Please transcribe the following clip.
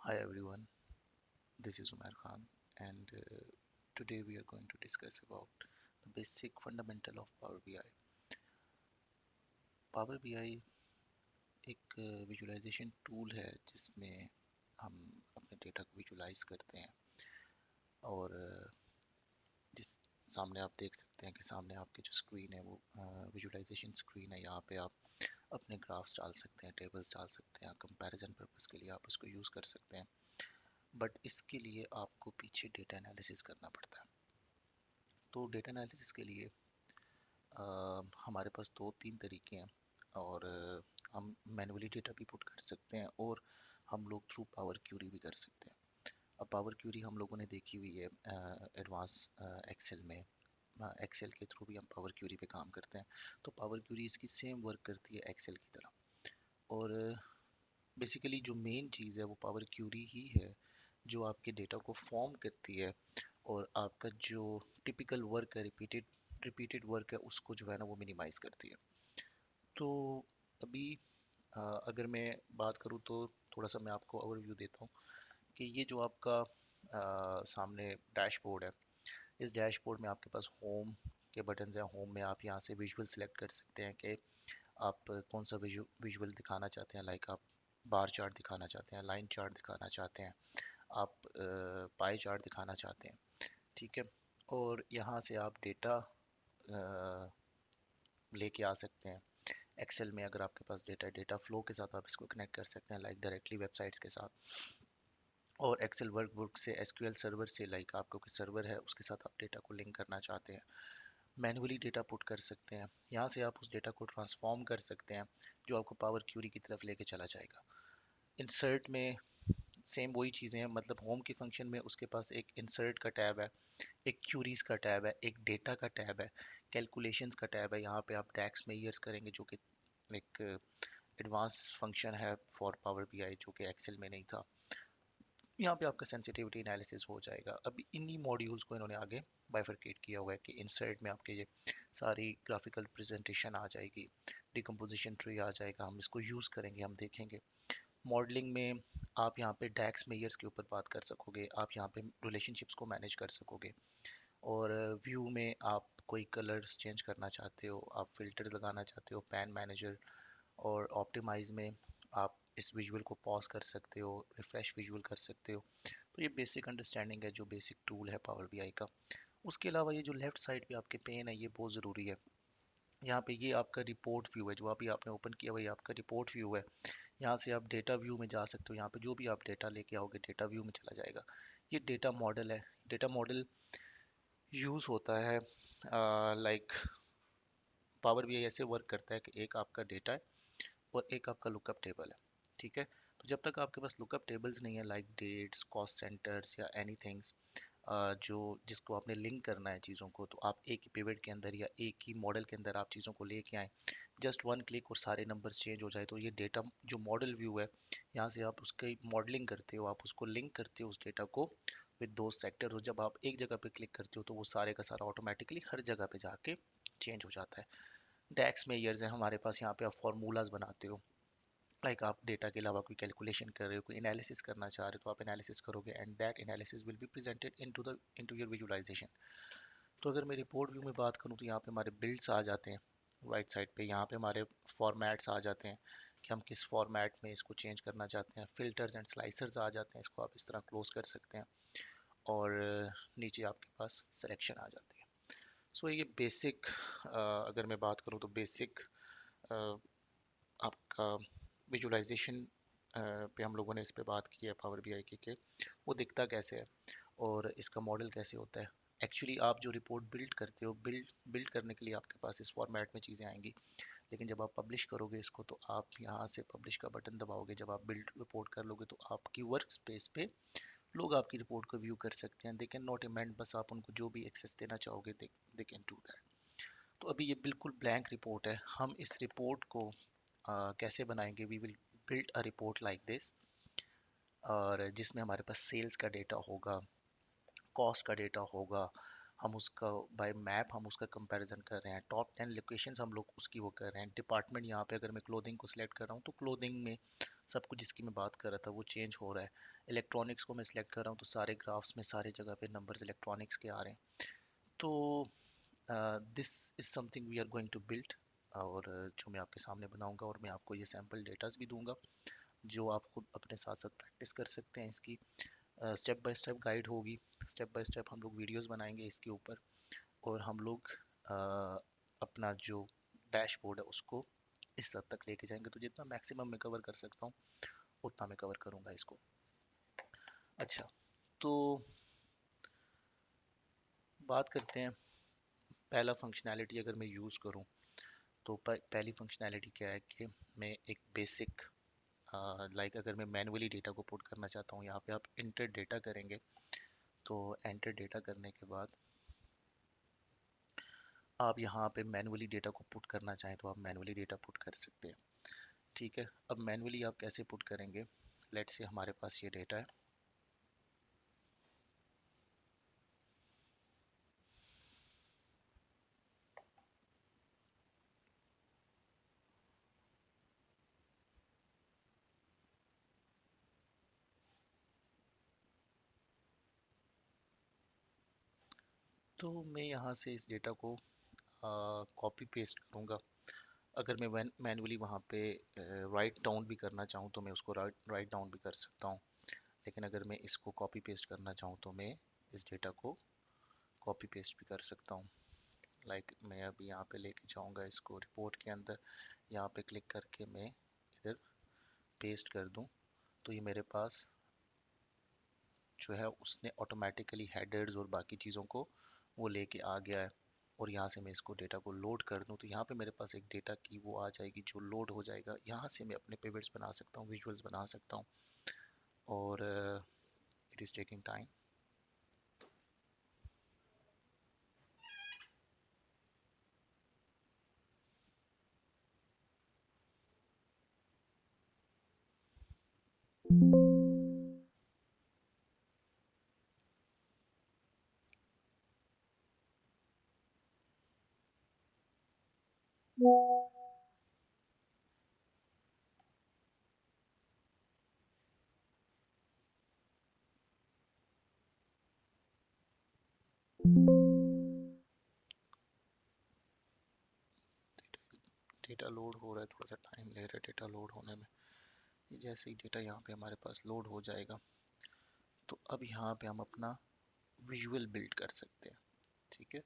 Hi everyone, this is Umar Khan, and today we are going to discuss about the basic fundamental of Power BI. Power BI एक visualisation tool है जिसमें हम अपने data को visualise करते हैं और जिस सामने आप देख सकते हैं कि सामने आपकी जो स्क्रीन है वो विजुअलाइजेशन स्क्रीन है। यहाँ पे आप अपने ग्राफ्स डाल सकते हैं, टेबल्स डाल सकते हैं, कंपैरिजन पर्पस के लिए आप उसको यूज़ कर सकते हैं। बट इसके लिए आपको पीछे डेटा एनालिसिस करना पड़ता है। तो डेटा एनालिसिस के लिए हमारे पास दो तीन तरीके हैं और हम मैनुअली डेटा भी पुट कर सकते हैं और हम लोग थ्रू पावर क्यूरी भी कर सकते हैं। अब पावर क्यूरी हम लोगों ने देखी हुई है एडवांस एक्सेल में। एक्सेल के थ्रू भी हम पावर क्यूरी पे काम करते हैं। तो पावर क्यूरी इसकी सेम वर्क करती है एक्सेल की तरह। और बेसिकली जो मेन चीज़ है वो पावर क्यूरी ही है जो आपके डेटा को फॉर्म करती है और आपका जो टिपिकल वर्क है, रिपीटेड रिपीटेड वर्क है, उसको जो है ना वो मिनिमाइज करती है। तो अभी अगर मैं बात करूँ तो थोड़ा सा मैं आपको ओवरव्यू देता हूँ कि ये जो आपका सामने डैशबोर्ड है, इस डैशबोर्ड में आपके पास होम के बटन हैं। होम में आप यहाँ से विजुअल सिलेक्ट कर सकते हैं कि आप कौन सा विजुअल दिखाना चाहते हैं। लाइक आप बार चार्ट दिखाना चाहते हैं, लाइन चार्ट दिखाना चाहते हैं, आप पाई चार्ट दिखाना चाहते हैं। ठीक है। और यहाँ से आप डेटा लेके आ सकते हैं। एक्सेल में अगर आपके पास डेटा डेटा फ्लो के साथ आप इसको कनेक्ट कर सकते हैं, लाइक डायरेक्टली वेबसाइट्स के साथ। और एक्सेल वर्कबुक से, एसक्यूएल सर्वर से, लाइक आपको कोई सर्वर है उसके साथ आप डेटा को लिंक करना चाहते हैं, मैन्युअली डेटा पुट कर सकते हैं। यहाँ से आप उस डेटा को ट्रांसफॉर्म कर सकते हैं जो आपको पावर क्यूरी की तरफ लेके चला जाएगा। इंसर्ट में सेम वही चीज़ें हैं, मतलब होम के फंक्शन में उसके पास एक इंसर्ट का टैब है, एक क्यूरीज का टैब है, एक डेटा का टैब है, कैलकुलेशंस का टैब है। यहाँ पे आप डैक्स मेयर्स करेंगे जो कि एक एडवांस फंक्शन है फॉर पावर बीआई जो कि एक्सेल में नहीं था। यहाँ पे आपका सेंसिटिविटी एनालिसिस हो जाएगा। अभी इन्हीं मॉड्यूल्स को इन्होंने आगे बाइफरकेट किया हुआ है कि इंसर्ट में आपके ये सारी ग्राफिकल प्रेजेंटेशन आ जाएगी, डिकम्पोजिशन ट्री आ जाएगा, हम इसको यूज़ करेंगे, हम देखेंगे। मॉडलिंग में आप यहाँ पे डैक्स मेयर्स के ऊपर बात कर सकोगे, आप यहाँ पे रिलेशनशिप्स को मैनेज कर सकोगे। और व्यू में आप कोई कलर्स चेंज करना चाहते हो, आप फिल्टर्स लगाना चाहते हो, पैन मैनेजर। और ऑप्टिमाइज में आप इस विजुअल को पॉज कर सकते हो, रिफ्रेश विजुअल कर सकते हो। तो ये बेसिक अंडरस्टैंडिंग है, जो बेसिक टूल है पावर बीआई का। उसके अलावा ये जो लेफ्ट साइड पे आपके पेन है ये बहुत ज़रूरी है। यहाँ पे ये आपका रिपोर्ट व्यू है, जो अभी आपने ओपन किया हुआ ये आपका रिपोर्ट व्यू है। यहाँ से आप डेटा व्यू में जा सकते हो, यहाँ पे जो भी आप डेटा लेके आओगे डेटा व्यू में चला जाएगा। ये डेटा मॉडल है। डेटा मॉडल यूज़ होता है लाइक पावर बीआई ऐसे वर्क करता है कि एक आपका डेटा है और एक आपका लुकअप टेबल है। ठीक है। तो जब तक आपके पास लुकअप टेबल्स नहीं है, लाइक डेट्स, कॉस्ट सेंटर्स या एनी थिंग्स, जो जिसको आपने लिंक करना है चीज़ों को, तो आप एक ही पिवट के अंदर या एक ही मॉडल के अंदर आप चीज़ों को लेके आएँ, जस्ट वन क्लिक और सारे नंबर्स चेंज हो जाए। तो ये डेटा जो मॉडल व्यू है, यहाँ से आप उसकी मॉडलिंग करते हो, आप उसको लिंक करते हो उस डेटा को विद दो सेक्टर। और जब आप एक जगह पे क्लिक करते हो तो वो सारे का सारा ऑटोमेटिकली हर जगह पे जाके चेंज हो जाता है। डैक्स मेयर्स है हमारे पास, यहाँ पे आप फार्मूलाज बनाते हो। लाइक आप डेटा के अलावा कोई कैलकुलेशन कर रहे हो, कोई एनालिसिस करना चाह रहे हो, तो आप एनालिसिस करोगे and that analysis will be presented into your visualisation. तो अगर मैं रिपोर्ट व्यू में बात करूँ तो यहाँ पे हमारे बिल्ड्स आ जाते हैं राइट साइड पे। यहाँ पे हमारे फॉर्मेट्स आ जाते हैं कि हम किस फॉर्मेट में इसको चेंज करना चाहते हैं। फिल्टर्स एंड स्लाइसर्स आ जाते हैं, इसको आप इस तरह क्लोज कर सकते हैं। और नीचे आपके पास सिलेक्शन आ जाती है। सो ये बेसिक, अगर मैं बात करूँ तो बेसिक आपका विजुअलाइजेशन पे हम लोगों ने इस पे बात की है पावर बीआई की के वो दिखता कैसे है और इसका मॉडल कैसे होता है। एक्चुअली आप जो रिपोर्ट बिल्ड करते हो, बिल्ड बिल्ड करने के लिए आपके पास इस फॉर्मेट में चीज़ें आएंगी। लेकिन जब आप पब्लिश करोगे इसको तो आप यहाँ से पब्लिश का बटन दबाओगे, जब आप बिल्ड रिपोर्ट कर लोगे तो आपकी वर्क स्पेस पे लोग आपकी रिपोर्ट को व्यू कर सकते हैं। दे कैन नॉट अमेंड, बस आप उनको जो भी एक्सेस देना चाहोगे दे कैन डू दैट। तो अभी ये बिल्कुल ब्लैंक रिपोर्ट है। हम इस रिपोर्ट को कैसे बनाएंगे, we will build a report like this, और जिसमें हमारे पास सेल्स का डेटा होगा, कॉस्ट का डेटा होगा। हम उसका बाय मैप हम उसका कंपैरिजन कर रहे हैं, टॉप 10 लोकेशंस हम लोग उसकी वो कर रहे हैं। डिपार्टमेंट यहाँ पे अगर मैं क्लोथिंग को सिलेक्ट कर रहा हूँ तो क्लोथिंग में सब कुछ जिसकी मैं बात कर रहा था वो चेंज हो रहा है। इलेक्ट्रॉनिक्स को मैं सिलेक्ट कर रहा हूँ तो सारे ग्राफ्स में सारे जगह पे नंबर्स इलेक्ट्रॉनिक्स के आ रहे हैं। तो this is something we are going to build, और जो मैं आपके सामने बनाऊंगा, और मैं आपको ये सैम्पल डेटास भी दूंगा जो आप खुद अपने साथ साथ प्रैक्टिस कर सकते हैं। इसकी स्टेप बाय स्टेप गाइड होगी, स्टेप बाय स्टेप हम लोग वीडियोस बनाएंगे इसके ऊपर, और हम लोग अपना जो डैशबोर्ड है उसको इस हद तक लेके जाएंगे। तो जितना मैक्सिमम मैं कवर कर सकता हूँ उतना मैं कवर करूँगा इसको। अच्छा, तो बात करते हैं पहला फंक्शनैलिटी अगर मैं यूज़ करूँ तो पहली फंक्शनैलिटी क्या है कि मैं एक बेसिक लाइक अगर मैं मैनुअली डेटा को पुट करना चाहता हूँ, यहाँ पे आप इंटर डेटा करेंगे। तो एंटर डेटा करने के बाद आप यहाँ पे मैनुअली डेटा को पुट करना चाहें तो आप मैनुअली डेटा पुट कर सकते हैं। ठीक है, अब मैनुअली आप कैसे पुट करेंगे? लेट्स से हमारे पास ये डेटा है। तो मैं यहाँ से इस डेटा को कॉपी पेस्ट करूँगा। अगर मैं मैनुअली वहाँ पे राइट डाउन भी करना चाहूँ तो मैं उसको राइट डाउन भी कर सकता हूँ। लेकिन अगर मैं इसको कॉपी पेस्ट करना चाहूँ तो मैं इस डेटा को कॉपी पेस्ट भी कर सकता हूँ। लाइक मैं अभी यहाँ पे लेके जाऊँगा इसको रिपोर्ट के अंदर, यहाँ पे क्लिक करके मैं इधर पेस्ट कर दूँ तो ये मेरे पास जो है उसने ऑटोमेटिकली हेडर्स और बाकी चीज़ों को वो लेके आ गया है। और यहाँ से मैं इसको डेटा को लोड कर दूँ तो यहाँ पे मेरे पास एक डेटा की वो आ जाएगी जो लोड हो जाएगा। यहाँ से मैं अपने पिवट्स बना सकता हूँ, विजुअल्स बना सकता हूँ, और it is taking time. Data load हो रहा है, थोड़ा सा टाइम ले रहा है डेटा लोड होने में। ये जैसे ही डेटा यहाँ पे हमारे पास लोड हो जाएगा तो अब यहाँ पे हम अपना विजुअल बिल्ड कर सकते हैं। ठीक है,